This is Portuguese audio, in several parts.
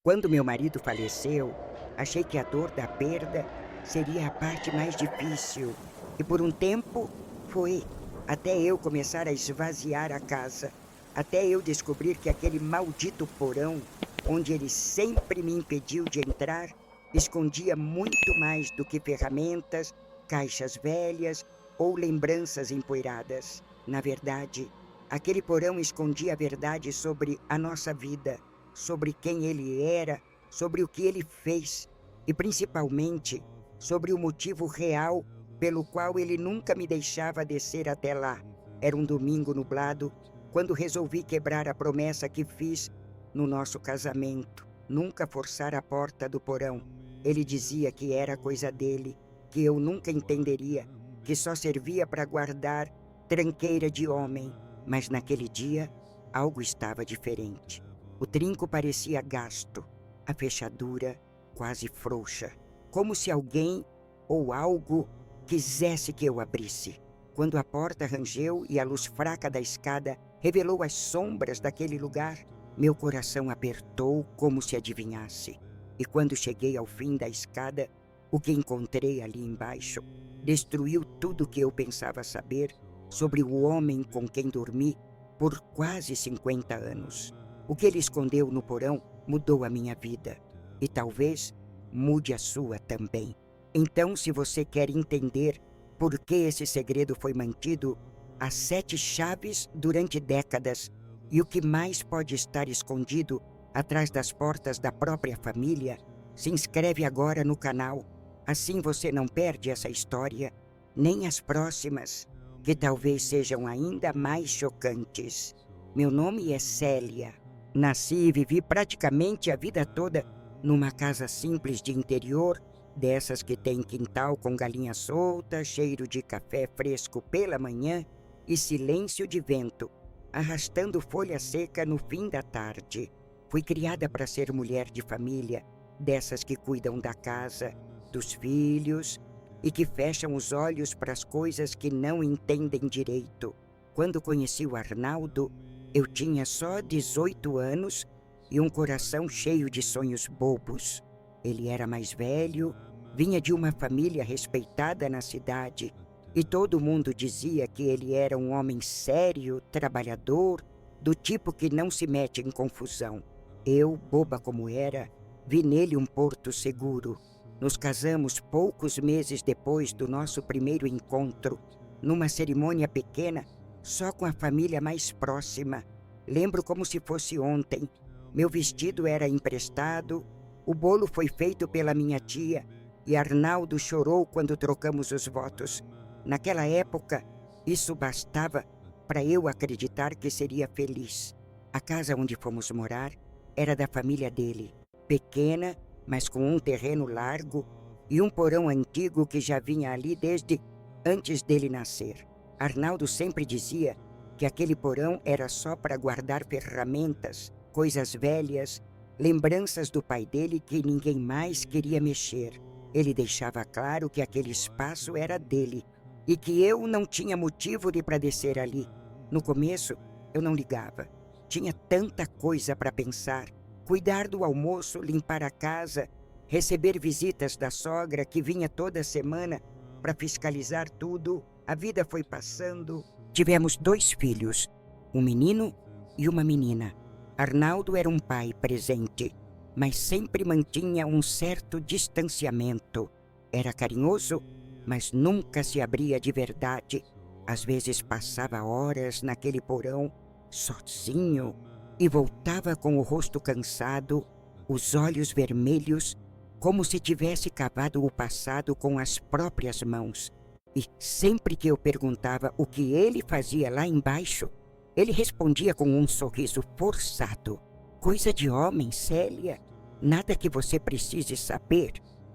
Quando meu marido faleceu, achei que a dor da perda seria a parte mais difícil. E por um tempo foi, até eu começar a esvaziar a casa. Até eu descobrir que aquele maldito porão, onde ele sempre me impediu de entrar, escondia muito mais do que ferramentas, caixas velhas ou lembranças empoeiradas. Na verdade, aquele porão escondia a verdade sobre a nossa vida, sobre quem ele era, sobre o que ele fez e, principalmente, sobre o motivo real pelo qual ele nunca me deixava descer até lá. Era um domingo nublado, quando resolvi quebrar a promessa que fiz no nosso casamento, nunca forçar a porta do porão. Ele dizia que era coisa dele, que eu nunca entenderia, que só servia para guardar tranqueira de homem. Mas naquele dia, algo estava diferente. O trinco parecia gasto, a fechadura quase frouxa, como se alguém ou algo quisesse que eu abrisse. Quando a porta rangeu e a luz fraca da escada revelou as sombras daquele lugar, meu coração apertou como se adivinhasse. E quando cheguei ao fim da escada, o que encontrei ali embaixo destruiu tudo o que eu pensava saber sobre o homem com quem dormi por quase 50 anos. O que ele escondeu no porão mudou a minha vida. E talvez mude a sua também. Então, se você quer entender por que esse segredo foi mantido a 7 chaves durante décadas e o que mais pode estar escondido atrás das portas da própria família, se inscreve agora no canal. Assim você não perde essa história, nem as próximas, que talvez sejam ainda mais chocantes. Meu nome é Célia. Nasci e vivi praticamente a vida toda numa casa simples de interior, dessas que tem quintal com galinha solta, cheiro de café fresco pela manhã e silêncio de vento, arrastando folha seca no fim da tarde. Fui criada para ser mulher de família, dessas que cuidam da casa, dos filhos e que fecham os olhos para as coisas que não entendem direito. Quando conheci o Arnaldo, eu tinha só 18 anos e um coração cheio de sonhos bobos. Ele era mais velho, vinha de uma família respeitada na cidade e todo mundo dizia que ele era um homem sério, trabalhador, do tipo que não se mete em confusão. Eu, boba como era, vi nele um porto seguro. Nos casamos poucos meses depois do nosso primeiro encontro, numa cerimônia pequena, só com a família mais próxima. Lembro como se fosse ontem. Meu vestido era emprestado, o bolo foi feito pela minha tia e Arnaldo chorou quando trocamos os votos. Naquela época, isso bastava para eu acreditar que seria feliz. A casa onde fomos morar era da família dele, pequena, mas com um terreno largo e um porão antigo que já vinha ali desde antes dele nascer. Arnaldo sempre dizia que aquele porão era só para guardar ferramentas, coisas velhas, lembranças do pai dele que ninguém mais queria mexer. Ele deixava claro que aquele espaço era dele e que eu não tinha motivo de para descer ali. No começo, eu não ligava. Tinha tanta coisa para pensar. Cuidar do almoço, limpar a casa, receber visitas da sogra que vinha toda semana para fiscalizar tudo. A vida foi passando. Tivemos 2 filhos, um menino e uma menina. Arnaldo era um pai presente, mas sempre mantinha um certo distanciamento. Era carinhoso, mas nunca se abria de verdade. Às vezes passava horas naquele porão, sozinho, e voltava com o rosto cansado, os olhos vermelhos, como se tivesse cavado o passado com as próprias mãos. E sempre que eu perguntava o que ele fazia lá embaixo, ele respondia com um sorriso forçado. Coisa de homem, Célia. Nada que você precise saber.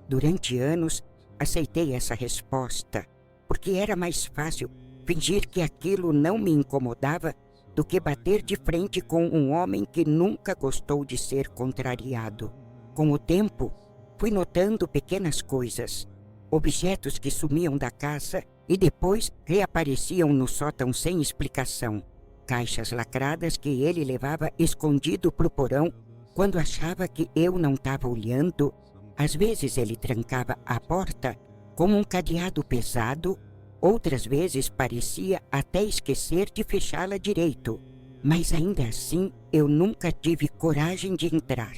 Durante anos, aceitei essa resposta, porque era mais fácil fingir que aquilo não me incomodava do que bater de frente com um homem que nunca gostou de ser contrariado. Com o tempo, fui notando pequenas coisas, objetos que sumiam da casa e depois reapareciam no sótão sem explicação. Caixas lacradas que ele levava escondido pro porão Quando achava que eu não estava olhando, às vezes ele trancava a porta com um cadeado pesado, outras vezes parecia até esquecer de fechá-la direito. Mas ainda assim, eu nunca tive coragem de entrar.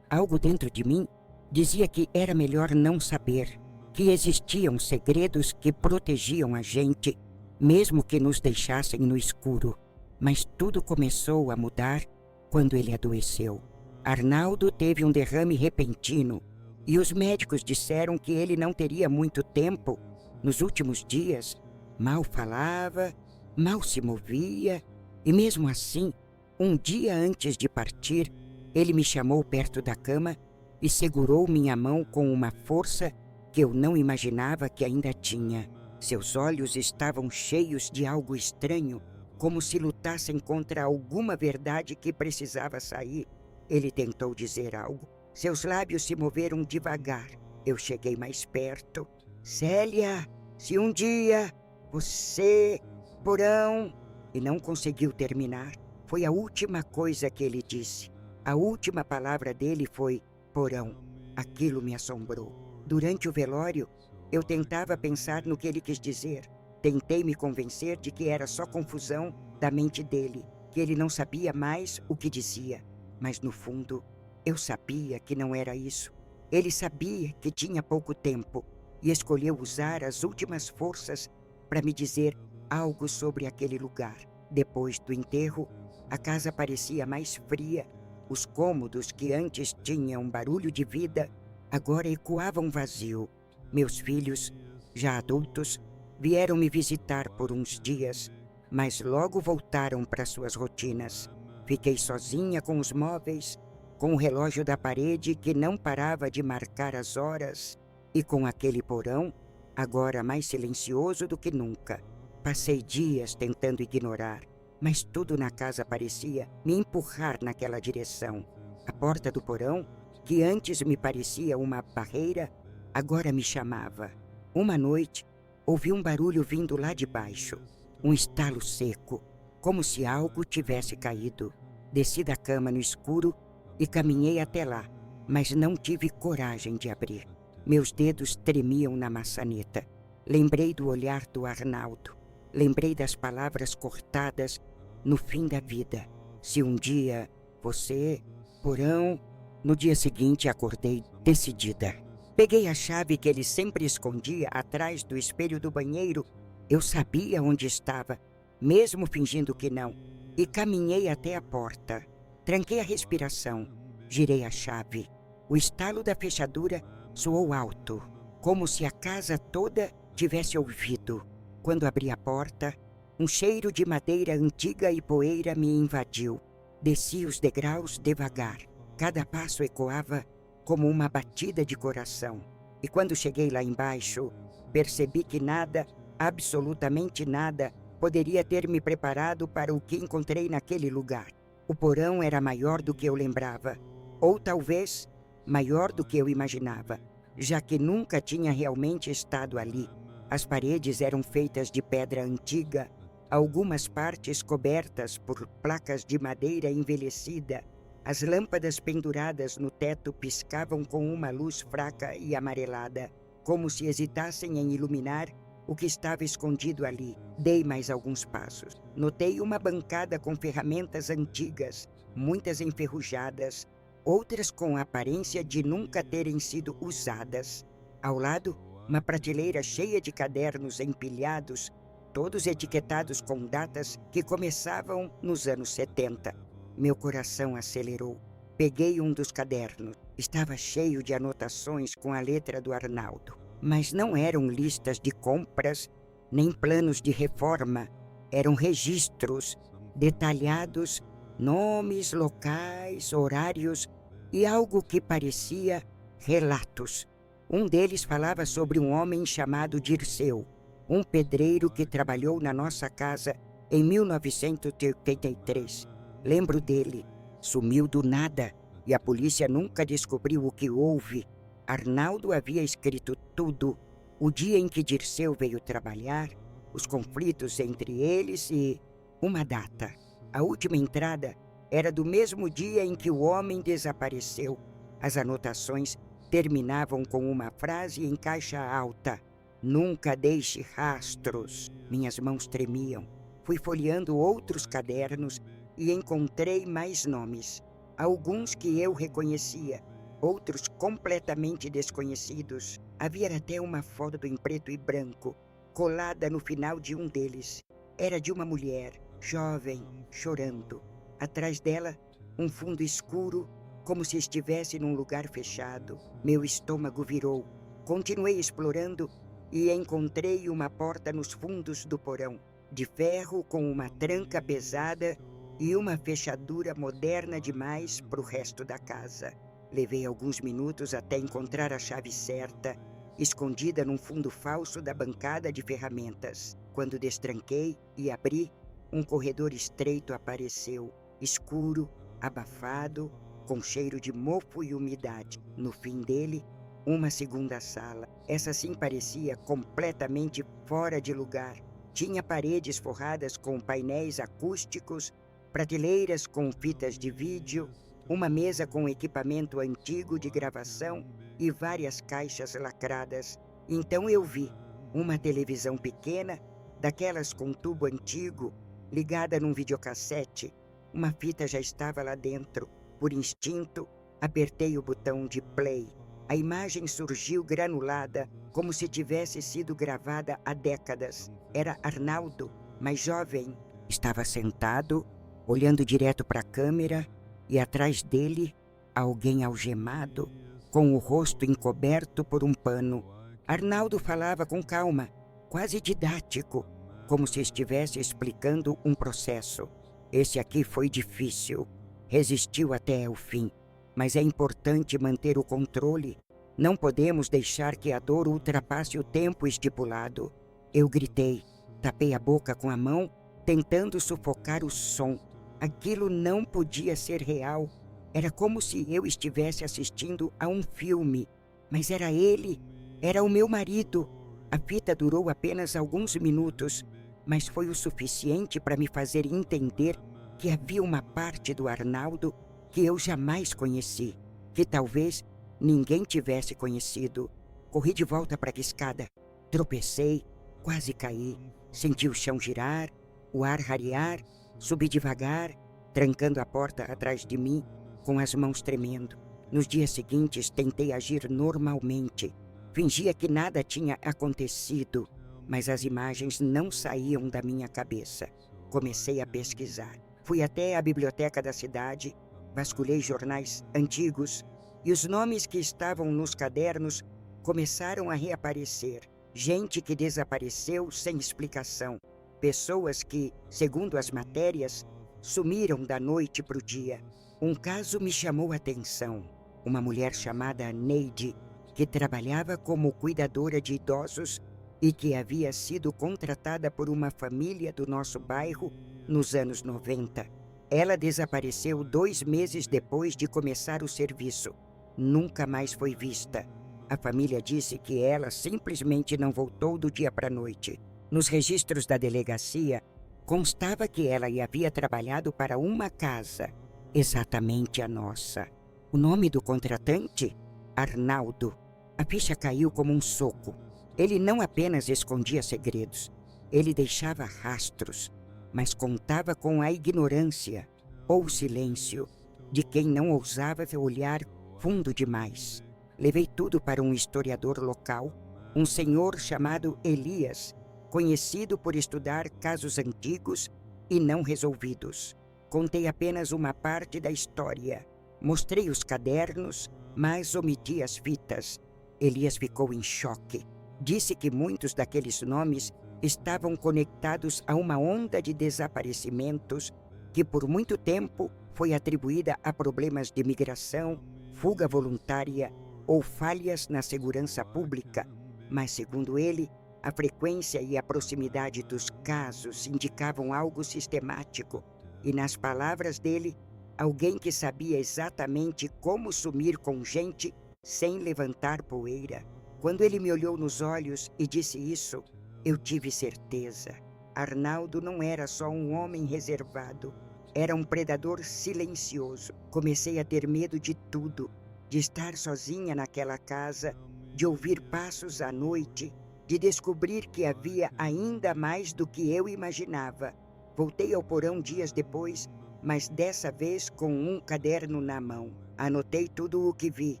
Algo dentro de mim dizia que era melhor não saber, que existiam segredos que protegiam a gente, mesmo que nos deixassem no escuro. Mas tudo começou a mudar quando ele adoeceu. Arnaldo teve um derrame repentino e os médicos disseram que ele não teria muito tempo. Nos últimos dias, mal falava, mal se movia e mesmo assim, um dia antes de partir, ele me chamou perto da cama e segurou minha mão com uma força que eu não imaginava que ainda tinha. Seus olhos estavam cheios de algo estranho, como se lutassem contra alguma verdade que precisava sair. Ele tentou dizer algo. Seus lábios se moveram devagar. Eu cheguei mais perto. Célia, se um dia você, porão... E não conseguiu terminar. Foi a última coisa que ele disse. A última palavra dele foi porão. Aquilo me assombrou. Durante o velório, eu tentava pensar no que ele quis dizer. Tentei me convencer de que era só confusão da mente dele, que ele não sabia mais o que dizia. Mas no fundo, eu sabia que não era isso. Ele sabia que tinha pouco tempo e escolheu usar as últimas forças para me dizer algo sobre aquele lugar. Depois do enterro, a casa parecia mais fria. Os cômodos que antes tinham barulho de vida, agora ecoavam vazio. Meus filhos, já adultos, vieram me visitar por uns dias, mas logo voltaram para suas rotinas. Fiquei sozinha com os móveis, com o relógio da parede que não parava de marcar as horas e com aquele porão, agora mais silencioso do que nunca. Passei dias tentando ignorar, mas tudo na casa parecia me empurrar naquela direção. A porta do porão, que antes me parecia uma barreira, agora me chamava. Uma noite, ouvi um barulho vindo lá de baixo, um estalo seco, como se algo tivesse caído. Desci da cama no escuro e caminhei até lá, mas não tive coragem de abrir. Meus dedos tremiam na maçaneta. Lembrei do olhar do Arnaldo. Lembrei das palavras cortadas no fim da vida. Se um dia você, porão... No dia seguinte acordei decidida. Peguei a chave que ele sempre escondia atrás do espelho do banheiro. Eu sabia onde estava, mesmo fingindo que não, e caminhei até a porta. Tranquei a respiração, girei a chave. O estalo da fechadura soou alto, como se a casa toda tivesse ouvido. Quando abri a porta, um cheiro de madeira antiga e poeira me invadiu. Desci os degraus devagar. Cada passo ecoava como uma batida de coração. E quando cheguei lá embaixo, percebi que nada, absolutamente nada, poderia ter me preparado para o que encontrei naquele lugar. O porão era maior do que eu lembrava, ou talvez maior do que eu imaginava, já que nunca tinha realmente estado ali. As paredes eram feitas de pedra antiga, algumas partes cobertas por placas de madeira envelhecida. As lâmpadas penduradas no teto piscavam com uma luz fraca e amarelada, como se hesitassem em iluminar o que estava escondido ali. Dei mais alguns passos. Notei uma bancada com ferramentas antigas, muitas enferrujadas, outras com a aparência de nunca terem sido usadas. Ao lado, uma prateleira cheia de cadernos empilhados, todos etiquetados com datas que começavam nos anos 70. Meu coração acelerou. Peguei um dos cadernos. Estava cheio de anotações com a letra do Arnaldo. Mas não eram listas de compras, nem planos de reforma. Eram registros detalhados, nomes, locais, horários e algo que parecia relatos. Um deles falava sobre um homem chamado Dirceu, um pedreiro que trabalhou na nossa casa em 1983. Lembro dele. Sumiu do nada e a polícia nunca descobriu o que houve. Arnaldo havia escrito tudo. O dia em que Dirceu veio trabalhar, os conflitos entre eles e uma data. A última entrada Era do mesmo dia em que o homem desapareceu. As anotações terminavam com uma frase em caixa alta: "Nunca deixe rastros." Minhas mãos tremiam. Fui folheando outros cadernos e encontrei mais nomes. Alguns que eu reconhecia, outros completamente desconhecidos. Havia até uma foto em preto e branco, colada no final de um deles. Era de uma mulher, jovem, chorando. Atrás dela, um fundo escuro, como se estivesse num lugar fechado. Meu estômago virou. Continuei explorando e encontrei uma porta nos fundos do porão, de ferro com uma tranca pesada e uma fechadura moderna demais para o resto da casa. Levei alguns minutos até encontrar a chave certa, escondida num fundo falso da bancada de ferramentas. Quando destranquei e abri, um corredor estreito apareceu, escuro, abafado, com cheiro de mofo e umidade. No fim dele, uma segunda sala. Essa sim parecia completamente fora de lugar. Tinha paredes forradas com painéis acústicos, prateleiras com fitas de vídeo, uma mesa com equipamento antigo de gravação e várias caixas lacradas. Então eu vi uma televisão pequena, daquelas com tubo antigo, ligada num videocassete. Uma fita já estava lá dentro. Por instinto, apertei o botão de play. A imagem surgiu granulada, como se tivesse sido gravada há décadas. Era Arnaldo, mais jovem. Estava sentado, olhando direto para a câmera, e atrás dele, alguém algemado, com o rosto encoberto por um pano. Arnaldo falava com calma, quase didático, como se estivesse explicando um processo. "Esse aqui foi difícil. Resistiu até o fim. Mas é importante manter o controle. Não podemos deixar que a dor ultrapasse o tempo estipulado." Eu gritei, tapei a boca com a mão, tentando sufocar o som. Aquilo não podia ser real. Era como se eu estivesse assistindo a um filme. Mas era ele, era o meu marido. A fita durou apenas alguns minutos, mas foi o suficiente para me fazer entender que havia uma parte do Arnaldo que eu jamais conheci, que talvez ninguém tivesse conhecido. Corri de volta para a escada, tropecei, quase caí, senti o chão girar, o ar rarear, subi devagar, trancando a porta atrás de mim, com as mãos tremendo. Nos dias seguintes tentei agir normalmente, fingia que nada tinha acontecido, mas as imagens não saíam da minha cabeça. Comecei a pesquisar. Fui até a biblioteca da cidade, vasculhei jornais antigos e os nomes que estavam nos cadernos começaram a reaparecer. Gente que desapareceu sem explicação. Pessoas que, segundo as matérias, sumiram da noite para o dia. Um caso me chamou a atenção. Uma mulher chamada Neide, que trabalhava como cuidadora de idosos e que havia sido contratada por uma família do nosso bairro nos anos 90. Ela desapareceu 2 meses depois de começar o serviço. Nunca mais foi vista. A família disse que ela simplesmente não voltou do dia para a noite. Nos registros da delegacia, constava que ela havia trabalhado para uma casa, exatamente a nossa. O nome do contratante? Arnaldo. A ficha caiu como um soco. Ele não apenas escondia segredos, ele deixava rastros, mas contava com a ignorância ou silêncio de quem não ousava olhar fundo demais. Levei tudo para um historiador local, um senhor chamado Elias, conhecido por estudar casos antigos e não resolvidos. Contei apenas uma parte da história. Mostrei os cadernos, mas omiti as fitas. Elias ficou em choque. Disse que muitos daqueles nomes estavam conectados a uma onda de desaparecimentos que por muito tempo foi atribuída a problemas de migração, fuga voluntária ou falhas na segurança pública. Mas, segundo ele, a frequência e a proximidade dos casos indicavam algo sistemático e, nas palavras dele, alguém que sabia exatamente como sumir com gente sem levantar poeira. Quando ele me olhou nos olhos e disse isso, eu tive certeza. Arnaldo não era só um homem reservado, era um predador silencioso. Comecei a ter medo de tudo, de estar sozinha naquela casa, de ouvir passos à noite, de descobrir que havia ainda mais do que eu imaginava. Voltei ao porão dias depois, mas dessa vez com um caderno na mão. Anotei tudo o que vi,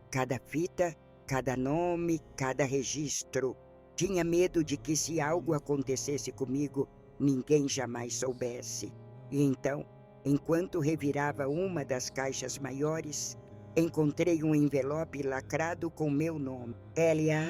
cada fita, cada nome, cada registro. Tinha medo de que se algo acontecesse comigo, ninguém jamais soubesse. E então, enquanto revirava uma das caixas maiores, encontrei um envelope lacrado com meu nome. Elia,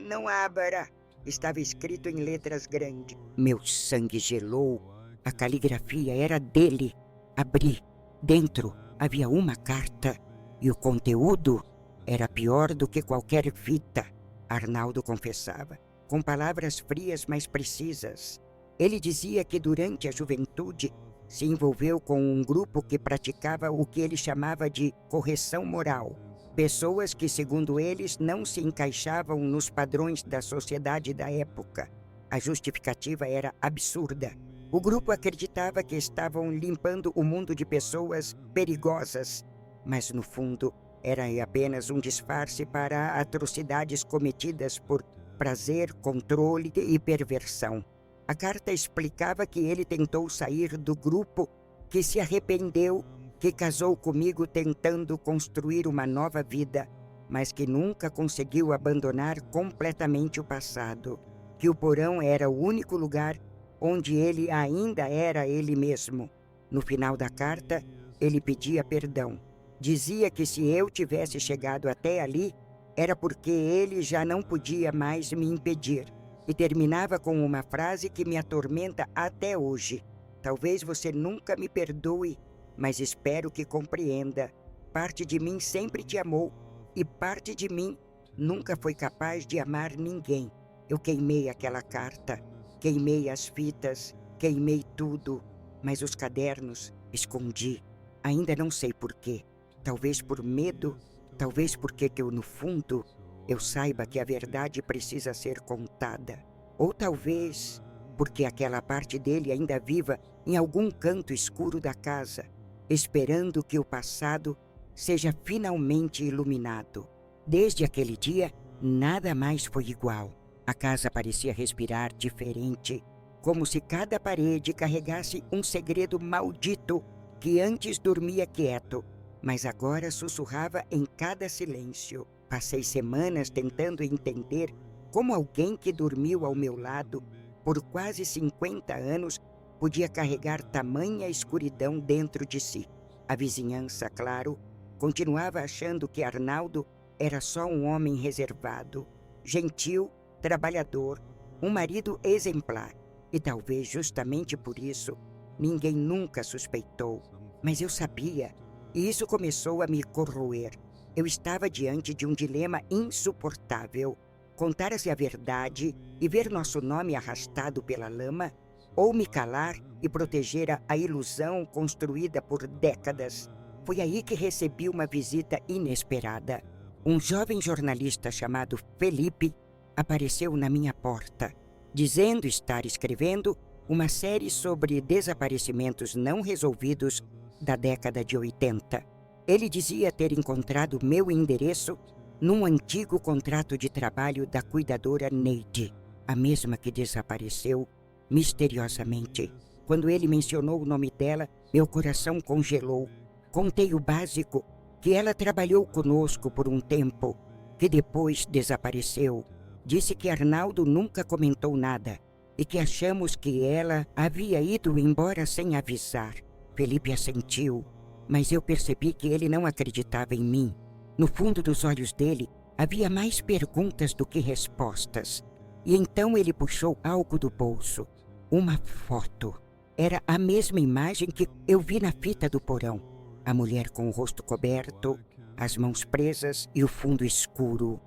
não abra! Estava escrito em letras grandes. Meu sangue gelou. A caligrafia era dele. Abri. Dentro havia uma carta. E o conteúdo era pior do que qualquer fita, Arnaldo confessava, com palavras frias mas precisas. Ele dizia que durante a juventude se envolveu com um grupo que praticava o que ele chamava de correção moral. Pessoas que, segundo eles, não se encaixavam nos padrões da sociedade da época. A justificativa era absurda. O grupo acreditava que estavam limpando o mundo de pessoas perigosas, mas no fundo era apenas um disfarce para atrocidades cometidas por prazer, controle e perversão. A carta explicava que ele tentou sair do grupo, que se arrependeu, que casou comigo tentando construir uma nova vida, mas que nunca conseguiu abandonar completamente o passado, que o porão era o único lugar onde ele ainda era ele mesmo. No final da carta, ele pedia perdão. Dizia que se eu tivesse chegado até ali, era porque ele já não podia mais me impedir. E terminava com uma frase que me atormenta até hoje. Talvez você nunca me perdoe, mas espero que compreenda. Parte de mim sempre te amou, e parte de mim nunca foi capaz de amar ninguém. Eu queimei aquela carta, queimei as fitas, queimei tudo, mas os cadernos escondi. Ainda não sei por quê. Talvez por medo, talvez porque no fundo eu saiba que a verdade precisa ser contada. Ou talvez porque aquela parte dele ainda viva em algum canto escuro da casa, esperando que o passado seja finalmente iluminado. Desde aquele dia, nada mais foi igual. A casa parecia respirar diferente, como se cada parede carregasse um segredo maldito que antes dormia quieto, mas agora sussurrava em cada silêncio. Passei semanas tentando entender como alguém que dormiu ao meu lado por quase 50 anos podia carregar tamanha escuridão dentro de si. A vizinhança, claro, continuava achando que Arnaldo era só um homem reservado, gentil, trabalhador, um marido exemplar. E talvez justamente por isso, ninguém nunca suspeitou. Mas eu sabia, e isso começou a me corroer. Eu estava diante de um dilema insuportável. Contar-se a verdade e ver nosso nome arrastado pela lama, ou me calar e proteger a ilusão construída por décadas. Foi aí que recebi uma visita inesperada. Um jovem jornalista chamado Felipe apareceu na minha porta, dizendo estar escrevendo uma série sobre desaparecimentos não resolvidos da década de 80. Ele dizia ter encontrado meu endereço num antigo contrato de trabalho da cuidadora Neide, a mesma que desapareceu misteriosamente. Quando ele mencionou o nome dela, meu coração congelou. Contei o básico, que ela trabalhou conosco por um tempo, que depois desapareceu. Disse que Arnaldo nunca comentou nada e que achamos que ela havia ido embora sem avisar. Felipe assentiu, mas eu percebi que ele não acreditava em mim. No fundo dos olhos dele havia mais perguntas do que respostas. E então ele puxou algo do bolso. Uma foto. Era a mesma imagem que eu vi na fita do porão. A mulher com o rosto coberto, as mãos presas e o fundo escuro.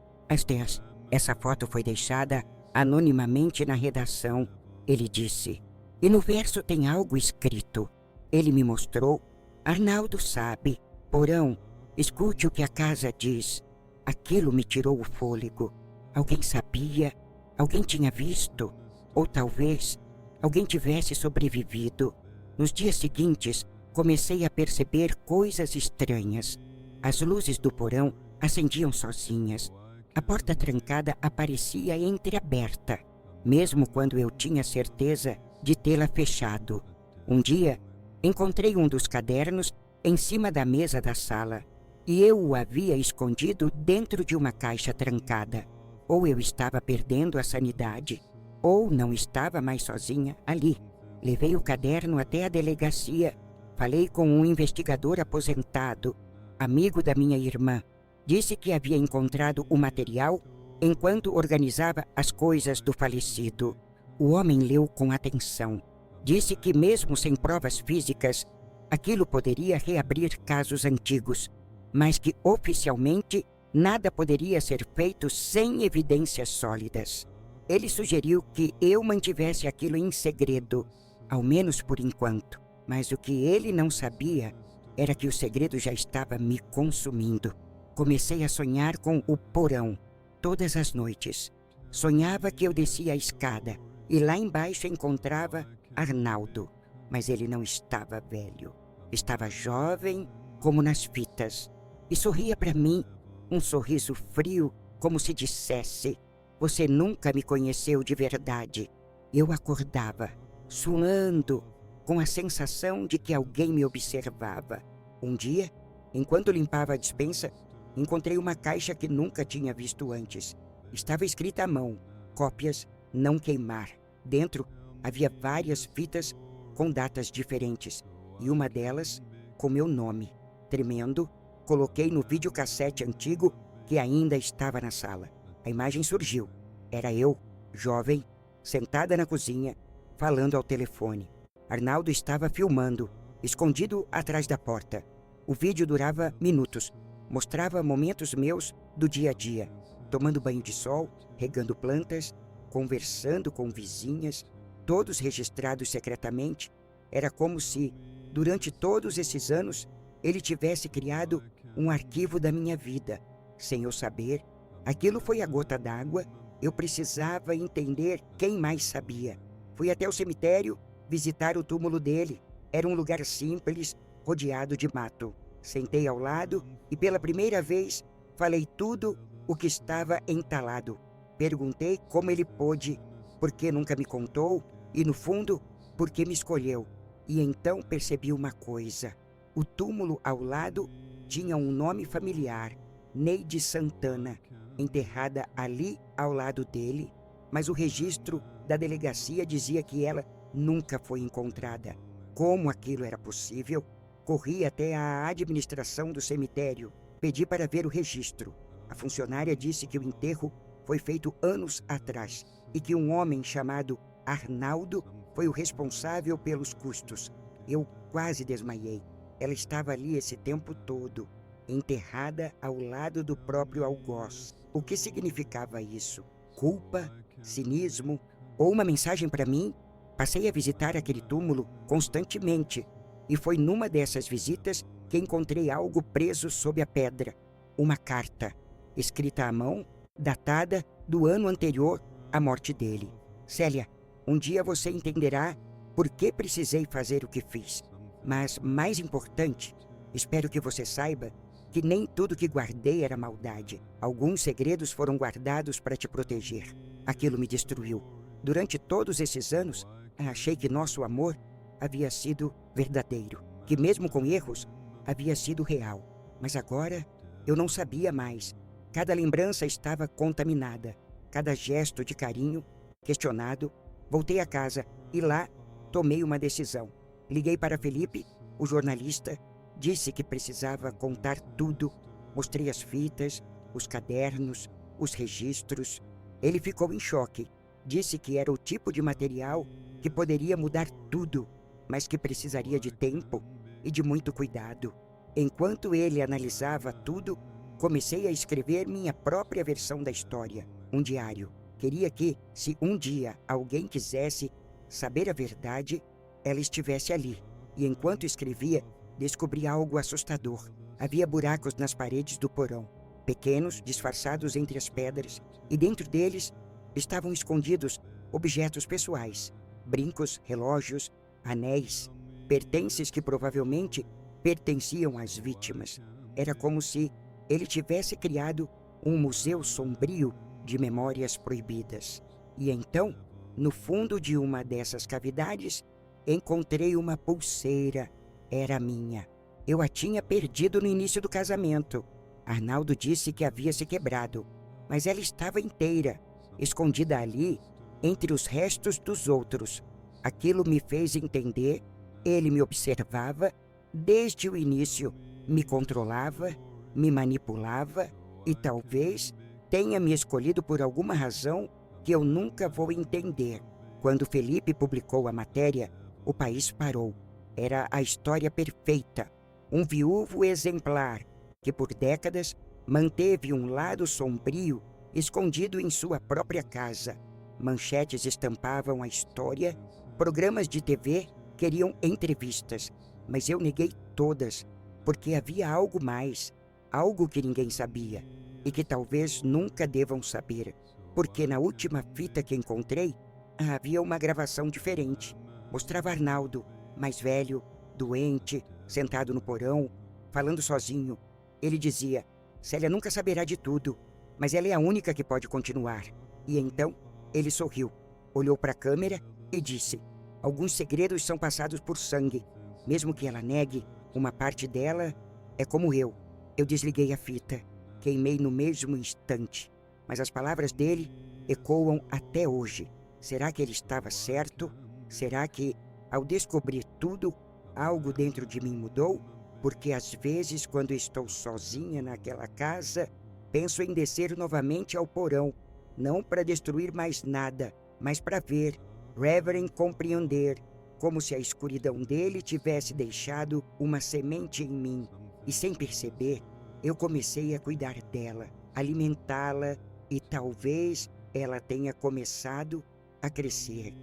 Essa foto foi deixada anonimamente na redação, ele disse. E no verso tem algo escrito. Ele me mostrou. Arnaldo sabe. Porão, escute o que a casa diz. Aquilo me tirou o fôlego. Alguém sabia? Alguém tinha visto? Ou talvez alguém tivesse sobrevivido. Nos dias seguintes, comecei a perceber coisas estranhas. As luzes do porão acendiam sozinhas. A porta trancada aparecia entreaberta, mesmo quando eu tinha certeza de tê-la fechado. Um dia, encontrei um dos cadernos em cima da mesa da sala e eu o havia escondido dentro de uma caixa trancada. Ou eu estava perdendo a sanidade, ou não estava mais sozinha ali. Levei o caderno até a delegacia. Falei com um investigador aposentado, amigo da minha irmã. Disse que havia encontrado o material enquanto organizava as coisas do falecido. O homem leu com atenção. Disse que mesmo sem provas físicas, aquilo poderia reabrir casos antigos, mas que oficialmente nada poderia ser feito sem evidências sólidas. Ele sugeriu que eu mantivesse aquilo em segredo, ao menos por enquanto. Mas o que ele não sabia era que o segredo já estava me consumindo. Comecei a sonhar com o porão todas as noites. Sonhava que eu descia a escada e lá embaixo encontrava Arnaldo. Mas ele não estava velho. Estava jovem como nas fitas e sorria para mim, um sorriso frio, como se dissesse: "Você nunca me conheceu de verdade." Eu acordava, suando, com a sensação de que alguém me observava. Um dia, enquanto limpava a despensa, encontrei uma caixa que nunca tinha visto antes. Estava escrita à mão: "Cópias não queimar." Dentro havia várias fitas com datas diferentes e uma delas com meu nome. Tremendo, coloquei no videocassete antigo que ainda estava na sala. A imagem surgiu. Era eu, jovem, sentada na cozinha, falando ao telefone. Arnaldo estava filmando, escondido atrás da porta. O vídeo durava minutos. Mostrava momentos meus do dia a dia, tomando banho de sol, regando plantas, conversando com vizinhas, todos registrados secretamente. Era como se, durante todos esses anos, ele tivesse criado um arquivo da minha vida. Sem eu saber, aquilo foi a gota d'água. Eu precisava entender quem mais sabia. Fui até o cemitério visitar o túmulo dele. Era um lugar simples, rodeado de mato. Sentei ao lado e pela primeira vez falei tudo o que estava entalado. Perguntei como ele pôde, por que nunca me contou e, no fundo, por que me escolheu. E então percebi uma coisa. O túmulo ao lado tinha um nome familiar, Neide Santana, enterrada ali ao lado dele, mas o registro da delegacia dizia que ela nunca foi encontrada. Como aquilo era possível? Corri até a administração do cemitério, pedi para ver o registro. A funcionária disse que o enterro foi feito anos atrás e que um homem chamado Arnaldo foi o responsável pelos custos. Eu quase desmaiei. Ela estava ali esse tempo todo, enterrada ao lado do próprio algoz. O que significava isso? Culpa? Cinismo? Ou uma mensagem para mim? Passei a visitar aquele túmulo constantemente e foi numa dessas visitas que encontrei algo preso sob a pedra. Uma carta, escrita à mão, datada do ano anterior à morte dele. Célia, um dia você entenderá por que precisei fazer o que fiz. Mas, mais importante, espero que você saiba que nem tudo que guardei era maldade. Alguns segredos foram guardados para te proteger. Aquilo me destruiu. Durante todos esses anos, achei que nosso amor havia sido verdadeiro, que mesmo com erros, havia sido real. Mas agora, eu não sabia mais. Cada lembrança estava contaminada, cada gesto de carinho questionado. Voltei a casa e lá tomei uma decisão. Liguei para Felipe, o jornalista, disse que precisava contar tudo. Mostrei as fitas, os cadernos, os registros. Ele ficou em choque. Disse que era o tipo de material que poderia mudar tudo, mas que precisaria de tempo e de muito cuidado. Enquanto ele analisava tudo, comecei a escrever minha própria versão da história, um diário. Queria que, se um dia alguém quisesse saber a verdade, ela estivesse ali. E enquanto escrevia, descobri algo assustador. Havia buracos nas paredes do porão, pequenos, disfarçados entre as pedras, e dentro deles estavam escondidos objetos pessoais, brincos, relógios, anéis. pertences que provavelmente pertenciam às vítimas. Era como se ele tivesse criado um museu sombrio de memórias proibidas. E então, no fundo de uma dessas cavidades, encontrei uma pulseira. Era minha. Eu a tinha perdido no início do casamento. Arnaldo disse que havia se quebrado, mas ela estava inteira, escondida ali, entre os restos dos outros. Aquilo me fez entender. Ele me observava desde o início, me controlava, me manipulava e talvez tenha me escolhido por alguma razão que eu nunca vou entender. Quando Felipe publicou a matéria, o país parou. Era a história perfeita. Um viúvo exemplar que por décadas manteve um lado sombrio escondido em sua própria casa. Manchetes estampavam a história, programas de TV queriam entrevistas, mas eu neguei todas, porque havia algo mais, algo que ninguém sabia e que talvez nunca devam saber, porque na última fita que encontrei havia uma gravação diferente. Mostrava Arnaldo, mais velho, doente, sentado no porão, falando sozinho. Ele dizia: Célia nunca saberá de tudo, mas ela é a única que pode continuar. E então ele sorriu, olhou para a câmera e disse: alguns segredos são passados por sangue. Mesmo que ela negue, uma parte dela é como eu. Eu desliguei a fita, queimei no mesmo instante, mas as palavras dele ecoam até hoje. Será que ele estava certo? Será que, ao descobrir tudo, algo dentro de mim mudou? Porque às vezes, quando estou sozinha naquela casa, penso em descer novamente ao porão, não para destruir mais nada, mas para ver, Reverend compreender, como se a escuridão dele tivesse deixado uma semente em mim. E sem perceber, eu comecei a cuidar dela, alimentá-la e talvez ela tenha começado a crescer.